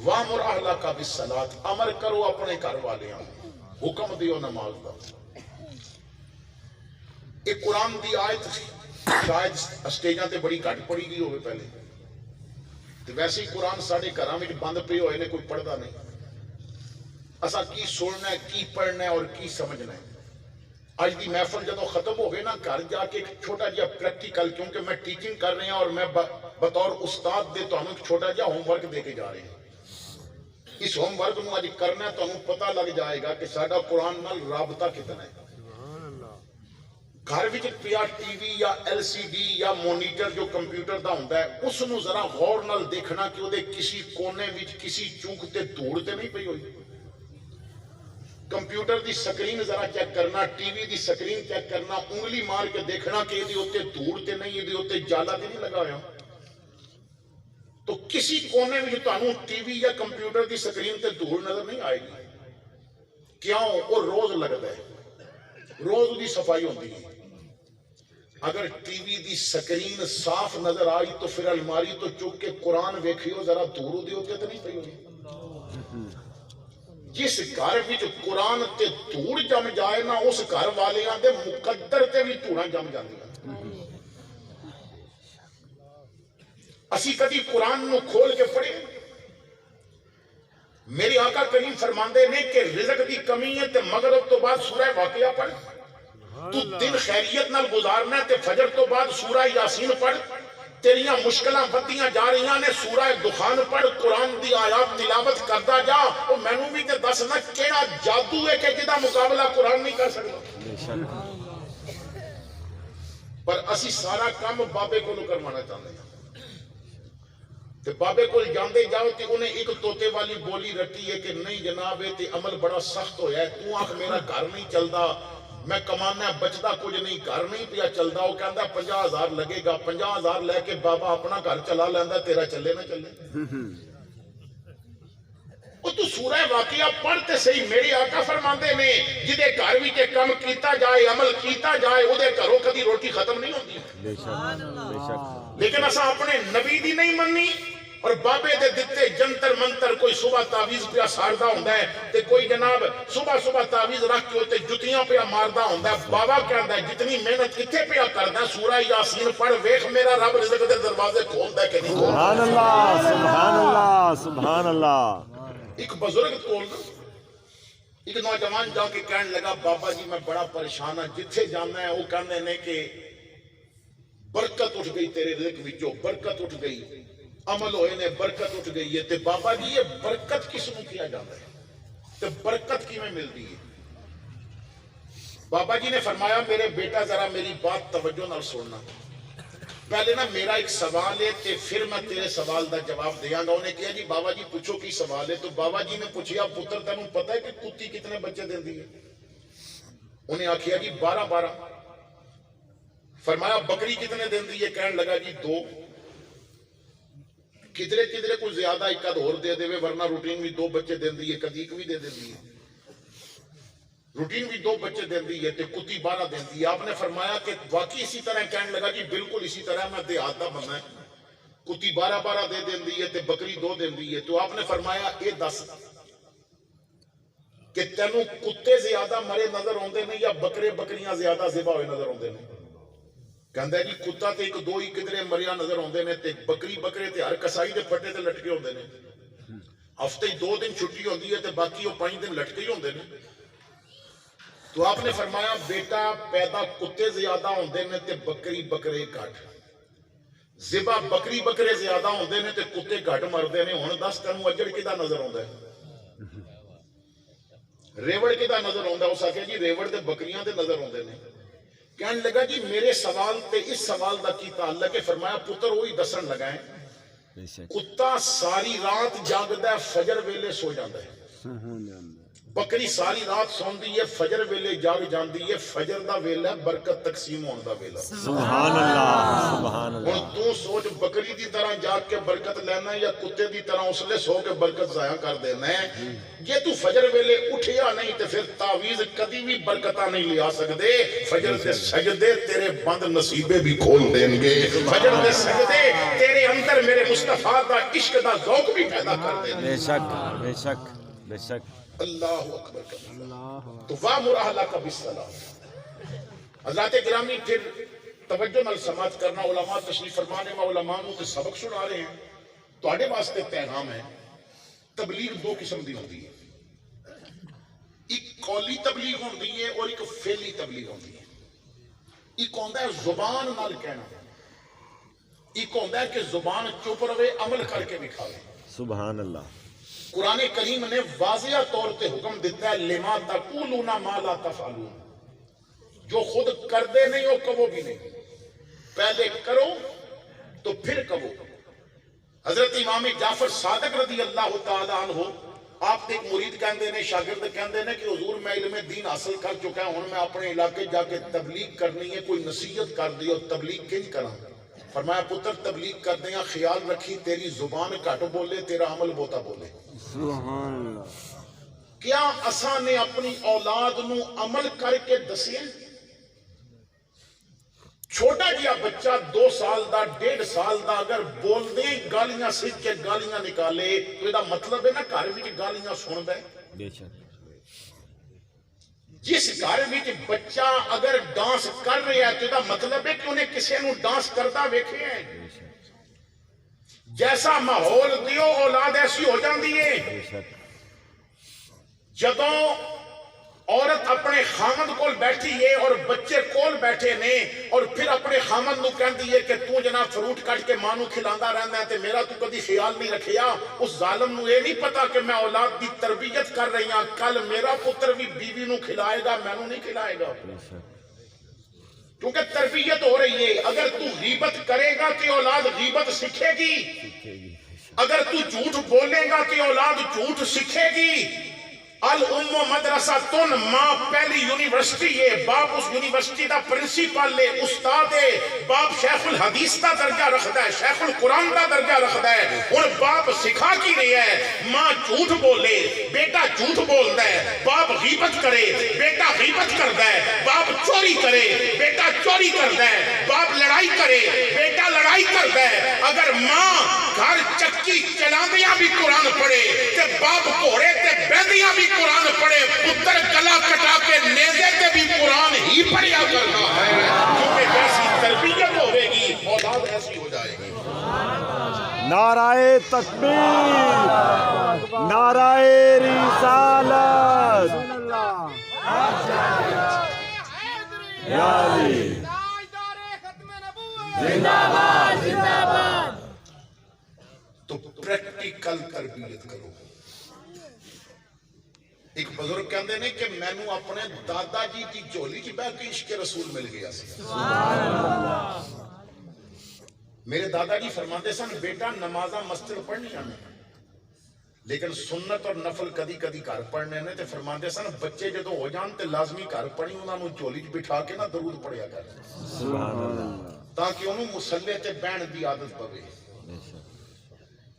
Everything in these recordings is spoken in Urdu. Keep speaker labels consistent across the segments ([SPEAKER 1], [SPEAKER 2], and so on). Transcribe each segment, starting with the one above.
[SPEAKER 1] وامر اہلک بالصلاۃ، امر کرو اپنے گھر والیاں، حکم دیو نماز دا۔ ایک قرآن دی آیت شاید اسٹیجاں تے بڑی گھٹ پڑھی گئی ہوئے پہلے، تو ویسے ہی قرآن ساڑھے گھراں وچ بند پے ہوئے نے، کوئی پڑھدا نہیں۔ اسا کی سننا ہے، کی پڑھنا ہے اور کی سمجھنا ہے۔ آج دی محفل جدو ختم ہو گئے نا، گھر جا کے ایک چھوٹا جہا پریکٹیکل، کیونکہ میں ٹیچنگ کر رہے ہیں اور میں بطور استاد دے تو ہمیں ایک چھوٹا جہا ہوم ورک دے کے جا رہے ہیں۔ اس ہوم ورک نو آج کرنا ہے تو ہمیں پتہ لگ جائے گا کہ ساڈا قرآن نال رابطہ کتنا ہے۔ گھر وچ پیا ٹی وی یا ایل سی ڈی یا مونیٹر جو کمپیوٹر دا ہوندا ہے، اس نو ذرا غور نال دیکھنا کہ وہ کسی کونے وچ کسی چوک تے دھوڑ تے نہیں پئی ہوئی۔ کمپیوٹر دی سکرین ذرا چیک کرنا، ٹی وی دی سکرین چیک کرنا، انگلی مار کے دیکھنا کہ یہ اوتے دھوڑ تے نہیں، یہ اوتے جالا تے نہیں لگا ہوا۔ تو کسی کونے میں تانوں ٹی وی یا کمپیوٹر دی سکرین تے دھوڑ نظر نہیں آئے گی۔ کیوں؟ وہ روز لگتا ہے، روز دی صفائی ہوتی ہے۔ اگر ٹی وی دی سکرین صاف نظر آئی تو پھر الماری تو چک کے قرآن ویکھیو ذرا دھوڑ دی ہوتے تے نہیں پئی ہوئی۔ جس گھر وچ قرآن تے دھوڑ جم جائے نا، اس گھر والیاں دے مقدر تے بھی دھوڑاں جم جاندیاں۔ اسی کدی قرآن نو کھول کے پڑھے؟ میرے آقا کریم فرماندے نے کہ رزق دی کمی ہے تے مغرب تو بعد سورہ واقعہ پڑھ، تو دن خیریت نال گزارنا ہے تے فجر تو بعد سورہ یاسین پڑھ، تیریاں مشکلاں بدیاں جا رہیاں نے سورہ دخان پڑھ، قرآن دی آیات تلاوت کردا جا۔ او مینوں بھی تے دس نہ کیڑا جادو ہے کہ جدا مقابلہ قرآن نہیں کر سکتا۔ پر اسی سارا کام بابے کو کروانا چاہتے ہیں، تے بابے کو جاندے جاؤ تے انہیں ایک توتے والی بولی رٹی ہے کہ نہیں جناب تے عمل بڑا سخت ہویا ہے، تو آنکھ میرا گھر نہیں چلدا، میں کمانا بچدا کچھ نہیں، گھر نہیں پیا چلدا۔ وہ کہندا 50,000 لگے گا، 50,000 لے کے بابا اپنا گھر چلا لیندا، تیرا چلے نہ چلے۔ وہ تو سورہ واقعہ پڑھتے صحیح، میرے آقا فرماندے نے جدے گھر وچ کم کیتا جائے، عمل کیتا جائے، او دے گھروں کدی روٹی ختم نہیں ہوندی۔ لیکن اساں اپنے نبی دی نہیں مننی اور بابے دے دتے جنتر منتر، کوئی صبح تعویذ پیا ساردا ہوندا ہے تے کوئی جناب صبح تعویذ رکھ کے تے جتیاں پیا ماردا ہوندا ہے۔ بابا کہندا ہے جتنی محنت کتنے پیا کردا، سورہ یاسین پڑھ ویکھ میرا رب رزق دے دروازے کھولدا ہے کہ نہیں۔
[SPEAKER 2] سبحان اللہ، سبحان اللہ، سبحان اللہ۔
[SPEAKER 1] ایک بزرگ کول ایک نوجوان جا کے کہنے لگا بابا جی میں بڑا پریشان ہاں، جتھے جانا ہے وہ کہندے نے کہ برکت اٹھ گئی تیرے رزق وچوں، برکت اٹھ گئی، عمل ہوئے نے برکت اٹھ گئی ہے۔ تے بابا جی یہ برکت کس نو کیا جاتا ہے تے برکت کی میں ملتی ہے؟ بابا جی نے فرمایا میرے بیٹا ذرا میری بات توجہ نال سننا، پہلے نا میرا ایک سوال ہے تے پھر میں تیرے سوال دا جواب دیاں گا۔ انہیں کہا جی بابا جی پوچھو کی سوال ہے؟ تو بابا جی نے پوچھیا پتر تینوں پتہ ہے کہ کتی کتنے بچے دیندی ہے؟ انہیں آکھیا جی 12۔ فرمایا بکری کتنے دیندی ہے؟ کہنے لگا جی 2۔ کدھرے کوئی زیادہ ایک آدھ اور دے دے ورنہ روٹین بھی 2 بچے دیندی ہے، کدی ایک بھی دے دیندی ہے، روٹین بھی 2 بچے دیندی ہے تے کتی 12 دیندی ہے۔ آپ نے فرمایا کہ واقعی اسی طرح؟ کہنے لگا جی بالکل اسی طرح، میں دیہات دا بندہ ہے، کتی 12 دے دیندی ہے تے بکری 2 دیندی ہے۔ تو آپ نے فرمایا اے دس کہ تینوں کتے زیادہ مرے نظر ہوندے نے یا بکریاں زیادہ ذبح ہوئے نظر ہوندے نے؟ کہندا ہے جی کتا تے 1-2 ہی کدھرے مریا نظر ہوندے نے تے بکرے تے ہر کسائی دے پٹے تے لٹکے ہوندے نے۔ ہفتے 2 دن چھٹی ہوندی ہے تے باقی وہ 5 دن لٹکے ہی ہوندے نے۔ تو آپ نے فرمایا بیٹا پیدا کتے زیادہ ہوندے نے تے بکرے گھٹ، ذبح بکرے زیادہ ہوندے نے تے کتے گھٹ مردے نے۔ ہن دس تینوں اجڑ کدا نظر ہوندا ہے؟ ریوڑ کدا نظر ہوندا؟ اس آکھیا جی ریوڑ تے بکریاں دے نظر ہوندے نے۔ کہنے لگا جی میرے سوال تے اس سوال دا کی تعلق ہے؟ فرمایا پتر وہی دسن لگا ہے، کتا ساری رات جاگدا ہے فجر ویلے سو جاندا ہے، بکری ساری رات سوندی ہے فجر ویلے جاگ جاندی ہے، فجر دا ویلا برکت تقسیم ہون دا ویلا۔
[SPEAKER 2] سبحان اللہ، سبحان اللہ۔
[SPEAKER 1] ہن تو سوچ بکری دی طرح جاگ کے برکت لینا یا کتے دی طرح اس لے سو کے برکت ضائع کر دینا ہے؟ جے تو فجر ویلے اٹھیا نہیں تے پھر تعویذ کدی بھی برکتاں نہیں لیا سکدے۔ فجر دے سجدے تیرے بند نصیبے بھی کھول دیں گے، فجر دے سجدے تیرے اندر ہوئے میرے مصطفیٰ دا عشق دا ذوق بھی پیدا کر دے.
[SPEAKER 2] بے شک بے شک بے شک.
[SPEAKER 1] اللہ اکبر کبیرہ. تو وامر اہلک بالصلاۃ. حضرات گرامی پھر توجہ نال سماعت کرنا. علماء تشریف فرمانے میں علماء نوں تے سبق سنا رہے ہیں. تواڈے واسطے پیغام ہے. تبلیغ دو قسم دی ہوندی ہے. ایک قولی تبلیغ ہوندی ہے اور ایک فعلی تبلیغ ہوندی ہے. ایک ہوندا ہے زبان نال کہنا, ایک ہوندا ہے کہ زبان چپ رہے عمل کر کے دکھاوے.
[SPEAKER 2] سبحان اللہ.
[SPEAKER 1] قرآن کریم نے واضح طور پہ حکم دیتا ہے لما تقولون ما لا تفعلون. جو خود کر دے نہیں ہو کہو بھی نہیں, پہلے کرو تو پھر کہو. حضرت امام جعفر صادق رضی اللہ تعالی عنہ آپ ایک مرید کہندے نے, شاگرد کہندے نے کہ حضور میں علم دین حاصل کر چکا ہوں, میں اپنے علاقے جا کے تبلیغ کرنی ہے, کوئی نصیحت کر دی اور تبلیغ کنج کراں. فرمایا پتر تبلیغ کر دیا, خیال رکھی تیری زبان گھٹ بولے تیرا عمل بہتا بولے.
[SPEAKER 2] سبحان اللہ.
[SPEAKER 1] کیا اساں نے اپنی اولاد نو عمل کر کے دسیا؟ چھوٹا جیا بچہ 2 سال دا 1.5 سال دا اگر بول دے گالیاں سیکھ کے گالیاں نکالے تو یہ مطلب ہے نا گھر وچ گالیاں سن دے.
[SPEAKER 2] بے شک.
[SPEAKER 1] جس گھر وچ بچہ اگر ڈانس کر رہا ہے تو یہ مطلب ہے کہ انہیں کسی نو ڈانس کرتا ویکھے ہیں. جیسا ماحول دیو اولاد ایسی ہو جاندی ہے.
[SPEAKER 2] بے شک.
[SPEAKER 1] جدوں عورت اپنے خامد کول بیٹھی ہے اور بچے کول بیٹھے نے اور پھر اپنے خامد نو کہندی ہے کہ تو جناب فروٹ کٹ کے ماں نو کھلاندا رہندا ہے تے میرا تو کدی خیال نہیں رکھیا. اس ظالم نو یہ نہیں پتا کہ میں اولاد دی تربیت کر رہی ہوں, کل میرا پتر بھی بیوی نو کھلائے گا, میں نو نہیں کھلائے گا. کیونکہ تربیت ہو رہی ہے. اگر تو غیبت کرے گا کہ اولاد غیبت سیکھے گی, اگر تو جھوٹ بولے گا کہ اولاد جھوٹ سیکھے گی. الام مدرسہ تن, ماں پہلی یونیورسٹی ہے, باپ اس یونیورسٹی دا پرنسپل ہے, استاد ہے, باپ شیخ الحدیث دا درجہ رکھدا ہے, شیخ القرآن دا درجہ رکھدا ہے. اور باپ سکھا کی رہا ہے ماں جھوٹ بولے بیٹا جھوٹ بولدا ہے, باپ غیبت کرے بیٹا غیبت کردا ہے, باپ چوری کرے بیٹا چوری کردا ہے, باپ لڑائی کرے بیٹا لڑائی کردا ہے. اگر ماں گھر چکی چلاندیاں بھی قرآن پڑھے تے باپ گھوڑے تے بیندیاں بھی قرآن پڑھے, پتر گلا کٹا کے نیزے تے بھی قرآن ہی پڑھیا کرنا ہے. کیونکہ جیسی تربیت ہوے گی اولاد ایسی ہو جائے گی.
[SPEAKER 2] نعرہ تکبیر, نعرہ رسالت. یا علی زندہ باد زندہ باد.
[SPEAKER 1] تو پریکٹیکل تربیت کرو. ایک بزرگ کہندے نے کہ میں نو اپنے دادا جی کی جھولی چ بیٹھ کے عشق رسول مل گیا سی. میرے دادا جی فرماتے سن بیٹا نمازاں مسجد پڑھنیاں نے لیکن سنت اور نفل کدی کدی گھر پڑھنے نے. تے فرماندے سن بچے جدوں ہو جان تے لازمی گھر پڑھی, انہاں نو جھولی چ بٹھا کے نہ درود پڑھیا کر
[SPEAKER 2] سبحان اللہ,
[SPEAKER 1] تاکہ انہوں مصلے تے بہن دی عادت پوے.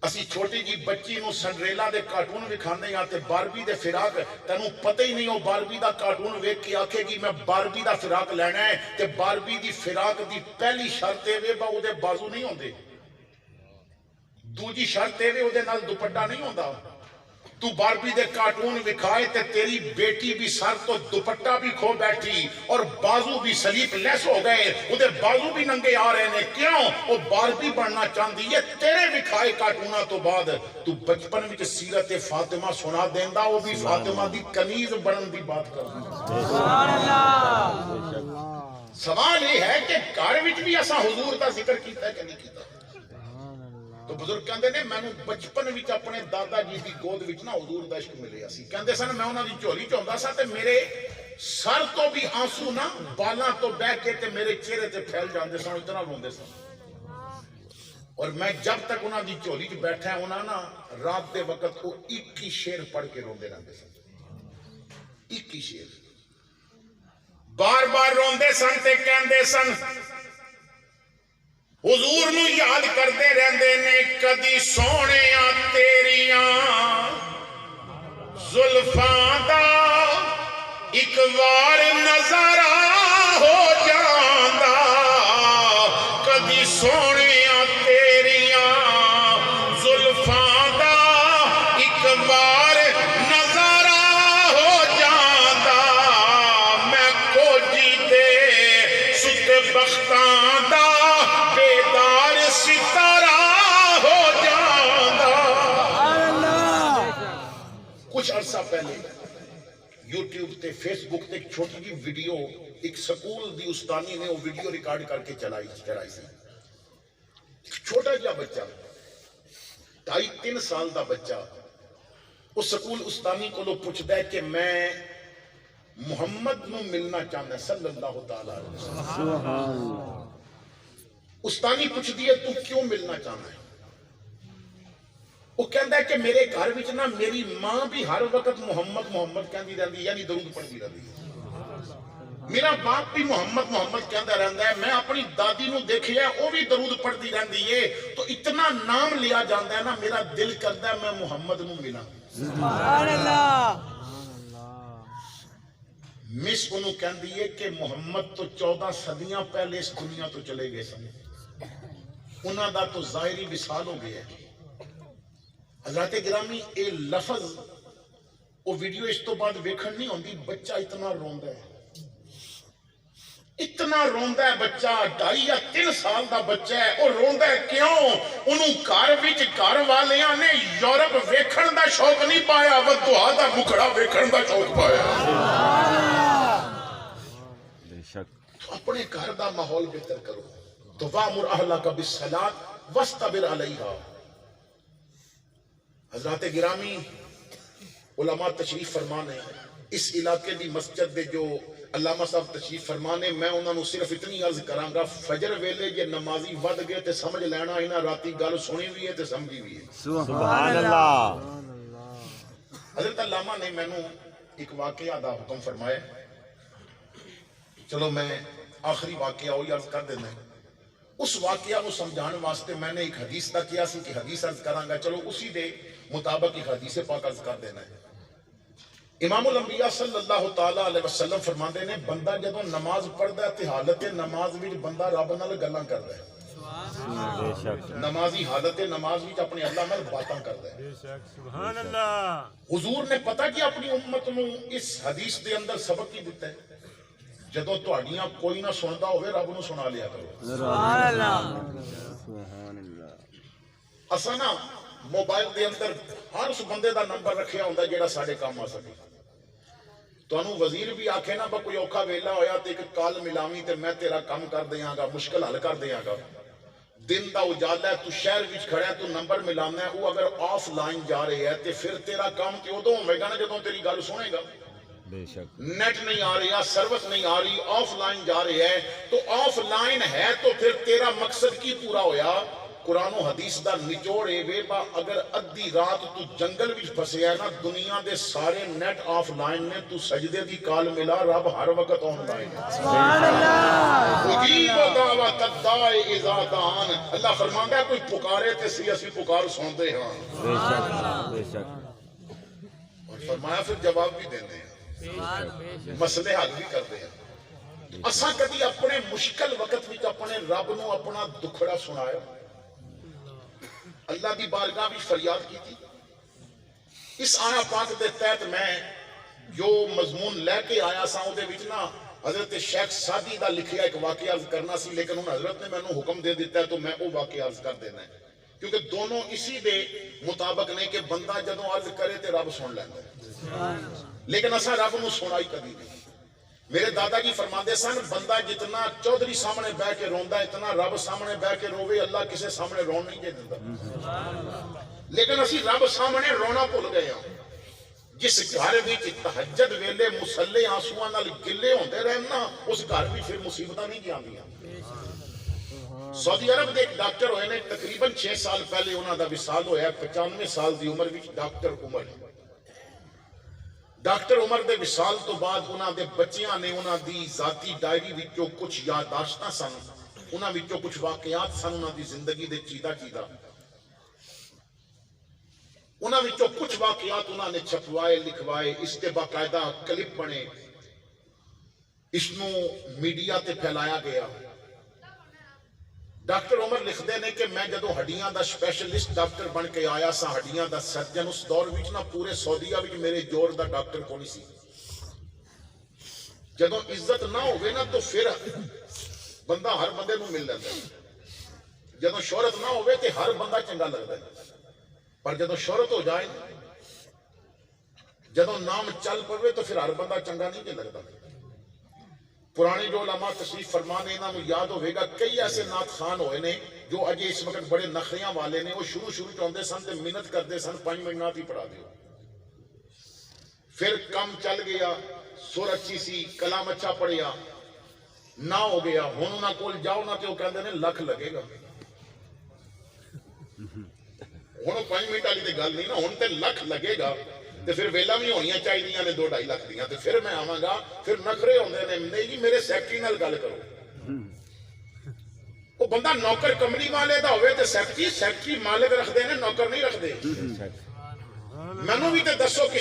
[SPEAKER 1] اسی چھوٹی جی بچی نو سنڈریلا دے کارٹون وکھاندے ہاں تے باربی دے فراق, تینوں پتہ ہی نہیں ہو باربی دا کارٹون ویکھ کے آکھے گی میں باربی دا فراق لینا ہے, تے باربی دی فراق دی پہلی شرط اے با او دے بازو نہیں ہوندے, دوجی شرط اے او دے نال دوپٹا نہیں ہوندا. تو باربی دے کارٹون وکھائے تے تیری بیٹی بھی سر تو دوپٹا بھی کھو بیٹھی اور بازو بھی سلیپ لیس ہو گئے, او دے بازو بھی ننگے آ رہے نے. کیوں؟ او باربی بننا چاہندی ہے تیرے وکھائے کارٹوناں تو بعد. تو بچپن وچ سیرت فاطمہ سنا دیندا, او بھی فاطمہ دی کنیز بنن دی بات کردا.
[SPEAKER 2] سبحان اللہ.
[SPEAKER 1] سوال یہ ہے کہ گھر وچ بھی اساں حضور دا ذکر کیتا ہے کہ نہیں کیتا؟ تو بزرگ کہندے نے میں نو بچپن وچ اپنے دادا جی دی گود وچ نا حضور دا عشق ملیا سی. کہندے سن میں انہاں دی جھولی چ ہوندا سا تے میرے سر تو بھی آنسو نا بالاں تو بہ کے تے میرے چہرے تے پھیل جاندے سن, اتنا روندے سن. اور میں جب تک انہاں دی جھولی چ بیٹھا ہوں نا رات دے وقت وہ 21 شعر پڑھ کے روندے رہندے سن. 21 شعر بار بار روندے سن تے کہندے سن حضور نو یاد کرتے رہندے نے, کدی سونیاں تیریاں زلفاں دا ایک وار نظارہ ہو جاندا, کدی سونیاں تیریاں اتنے فیس بک تے ایک چھوٹی جی ویڈیو ایک سکول دی استانی نے وہ ویڈیو ریکارڈ کر کے چڑھائی سی. چھوٹا جا بچہ 2.5-3 سال دا بچہ وہ سکول استانی کو پوچھتا ہے کہ میں محمد نو ملنا چاہتا ہے صلی اللہ تعالی علیہ وسلم. استانی پوچھتی ہے تو کیوں ملنا چاہتا ہے؟ وہ کہتا ہے کہ میرے گھر وچ نا میری ماں بھی ہر وقت محمد محمد کہندی رہندی یعنی درود پڑھتی رہندی ہے. میرا باپ بھی محمد محمد کہندا رہندا ہے. میں اپنی دادی نو دیکھیا وہ بھی درود پڑھتی رہندی ہے. تو اتنا نام لیا جاندا ہے نا میرا دل کردا ہے میں محمد نو ملاں. سبحان اللہ. مس انہوں کہندی ہے کہ محمد تو 14 صدیاں پہلے اس دنیا تو چلے گئے سن. انہاں دا تو ظاہری وصال ہو گیا ہے. حضرات گرامی اے لفظ وہ ویڈیو اس تو بعد ویکھن نہیں ہوندی. بچہ اتنا روندا ہے بچہ 2.5 یا 3 سال دا بچہ ہے. اور روندا ہے کیوں؟ انہوں گھر وچ گھر والیاں نے یورپ ویکھن دا شوق نہیں پایا ودعا دا مکھڑا ویکھن دا شوق پایا. تو اپنے گھر دا ماحول بہتر کرو. تو وامر اہلک بالصلاۃ واصطبر علیہا. حضرات گرامی علماء تشریف فرمانے اس علاقے دی مسجد دے جو علامہ صاحب تشریف فرمانے میں انہوں نے صرف اتنی عرض کروں گا فجر ویلے جے نمازی ود گئے تے سمجھ لینا انہاں راتی گل سنی بھی ہے تے سمجھی بھی ہے.
[SPEAKER 2] سبحان اللہ.
[SPEAKER 1] حضرت علامہ نے مینوں ایک واقعہ دا حکم فرمایا. چلو میں آخری واقعہ وہی عرض کر دینا. اس واقعہ کو سمجھان واسطے میں نے ایک حدیث دا کیا سی کہ حدیث عرض کراں گا. چلو اسی دے مطابق ایک حدیث پاک عرض کر دینا ہے. امام الانبیاء صلی اللہ تعالی علیہ وسلم فرماندے نے بندہ جدوں نماز پڑھدا ہے تے حالت نماز وچ بندہ رب نال گلاں کردا ہے. نمازی حالت نماز وچ اپنے اللہ نال باتاں کردا ہے. سبحان اللہ. حضور نے پتہ کہ اپنی امت نو اس حدیث دے اندر سبق کی دیتا ہے جدوں تہاڈیاں کوئی نہ سندا ہوے رب نو سنا لیا کرو. سبحان اللہ. سبحان اللہ. اساں نا موبائل دے اندر ہر اس بندے دا نمبر رکھیا ہوندا جیڑا ساڈے کام آ سکے. تانوں وزیر بھی آکھے نا کوئی اوکھا ویلا ہویا تے ایک کال ملاویں تے میں تیرا کام کر دیاں گا مشکل حل کر دیاں گا. دن دا اجالا ہے تو شہر وچ کھڑا ہے تو نمبر ملانا ہے وہ اگر آف لائن جا رہے ہے تے پھر تیرا کام تے ادوں ہوے گا نا جدوں تیری گل سنے گا. بے شک نیٹ نہیں آ رہی سروس نہیں آ رہی آف لائن جا رہی ہے تو آف لائن ہے تو پھر تیرا مقصد کی پورا ہویا. قرآن و حدیث دا نچوڑ اے وے با اگر ادھی رات تو جنگل وچ پھسے ہے نا دنیا دے سارے نیٹ آف لائن نے تو سجدے دی کال ملا رب ہر وقت آن لائن ہے. سبحان اللہ. مجیب دعوت الداعی اذا دعان. اللہ فرماندا ہے کوئی پکارے تے اسی پکار سنتے ہاں. بے شک بے شک. اور فرمایا پھر جواب بھی دیندے ہیں مسئلے حل بھی کرتے ہیں. اساں کدی اپنے مشکل وقت وچ اپنے رب نو اپنا دکھڑا سنایا اللہ دی بارگاہ بھی فریاد کی تھی. اس آیا پاک دے تحت میں جو مضمون لے کے آیا سا دے وچ نا حضرت شیخ سادی دا لکھیا ایک واقعہ عرض کرنا سی لیکن انہوں حضرت نے میں حکم دے دیتا ہے تو میں وہ واقعہ عرض کر دینا ہے کیونکہ دونوں اسی دے مطابق نہیں کہ بندہ جدوں عرض کرے تے رب سن لیندا ہے لیکن اساں رب نو سنائی کبھی نہیں. میرے دادا جی فرماندے سن بندہ جتنا چودھری سامنے بیٹھ کے روندا اتنا رب سامنے بیٹھ کے روے اللہ کسے سامنے رون نہیں دے دیندا. لیکن اسی رب سامنے رونا بھول گئے ہاں. جس گھر وچ تہجد ویلے مصلے آنسواں نال گلے ہوندے رہن نا اس گھر وچ پھر مصیبتاں نہیں جاندیاں. سعودی عرب دے ایک ڈاکٹر ہوئے نے تقریباً 6 سال پہلے انہاں دا وصال ہویا 95 سال دی عمر وچ ڈاکٹر عمر. ڈاکٹر عمر دے وصال تو بعد انہاں دے بچیاں نے انہاں دی ذاتی ڈائری وچوں کچھ یادداشتاں سن انہاں وچوں کچھ واقعات سن انہاں دی زندگی دے چیدہ انہاں وچوں کچھ واقعات انہاں نے چھپوائے لکھوائے اس کے باقاعدہ کلپ بنے اس نو میڈیا تے پھیلایا گیا. ڈاکٹر عمر لکھدے نے کہ میں جدوں ہڈیاں دا سپیشلسٹ ڈاکٹر بن کے آیا سا ہڈیاں دا سرجن اس دور وچ نا پورے سعودیہ وچ میرے جوڑ دا ڈاکٹر کوئی سی. جدوں عزت نہ ہوئے نا تو پھر بندہ ہر بندے نو مل لیندا ہے. جدوں شہرت نہ ہوئے تے ہر بندہ چنگا لگدا ہے پر جدوں شہرت ہو جائے ਜਦੋਂ ਨਾਮ ਚੱਲ ਪਵੇ ਤਾਂ ਫਿਰ ਹਰ ਬੰਦਾ ਚੰਗਾ ਨਹੀਂ ਜੇ ਲੱਗਦਾ। ਪੁਰਾਣੇ ਜੋ ਉਲਮਾ ਤਸ਼ਰੀਫ ਫਰਮਾ ਨੇ, ਇਹਨਾਂ ਨੂੰ ਯਾਦ ਹੋਵੇਗਾ ਕਈ ਐਸੇ ਨਾਤ ਖਾਨ ਹੋਏ ਨੇ ਜੋ ਅਜੇ ਇਸ ਵਕਤ ਬੜੇ ਨਖਰਿਆਂ ਵਾਲੇ ਨੇ। ਉਹ ਸ਼ੁਰੂ ਚ ਆਉਂਦੇ ਸਨ ਤੇ ਮਿਹਨਤ ਕਰਦੇ ਸਨ 5 ਮਿੰਟ ਨਾਤ ਹੀ ਪੜਾ ਦਿਓ। ਫਿਰ ਕੰਮ ਚੱਲ ਗਿਆ, ਸੁਰ ਅੱਛੀ ਸੀ, ਕਲਾਮ ਅੱਛਾ ਪੜਿਆ, ਨਾ ਹੋ ਗਿਆ। ਹੁਣ ਉਹਨਾਂ ਕੋਲ ਜਾਓ ਨਾ ਤੇ ਉਹ ਕਹਿੰਦੇ ਨੇ ਲੱਖ ਲੱਗੇਗਾ। ਹੁਣ 5 ਮਿੰਟ ਵਾਲੀ ਤੇ ਗੱਲ ਨਹੀਂ ਨਾ, ਹੁਣ ਤੇ ਲੱਖ ਲੱਗੇਗਾ। ਤੇ ਫਿਰ ਵੇਲਾ ਵੀ ਹੋਣੀਆਂ ਚਾਹੀਦੀਆਂ ਨੇ 2-2.5 ਲੱਖ ਦੀਆਂ। ਤੇ ਫਿਰ ਮੈਂ ਆਵਾਂਗਾ, ਫਿਰ ਨਖਰੇ ਹੁੰਦੇ ਨੇ, ਨਹੀਂ ਜੀ ਮੇਰੇ ਸੈਕਟਰੀ ਨਾਲ ਗੱਲ ਕਰੋ। ਉਹ ਬੰਦਾ ਨੌਕਰ ਕਮਲੀ ਵਾਲੇ ਦਾ ਹੋਵੇ ਤੇ ਸੈਕਟਰੀ ਮਾਲਕ ਰੱਖਦੇ ਨੇ, ਨੌਕਰ ਨਹੀਂ ਰੱਖਦੇ। ਮੈਨੂੰ ਵੀ ਤੇ ਦੱਸੋ ਕਿ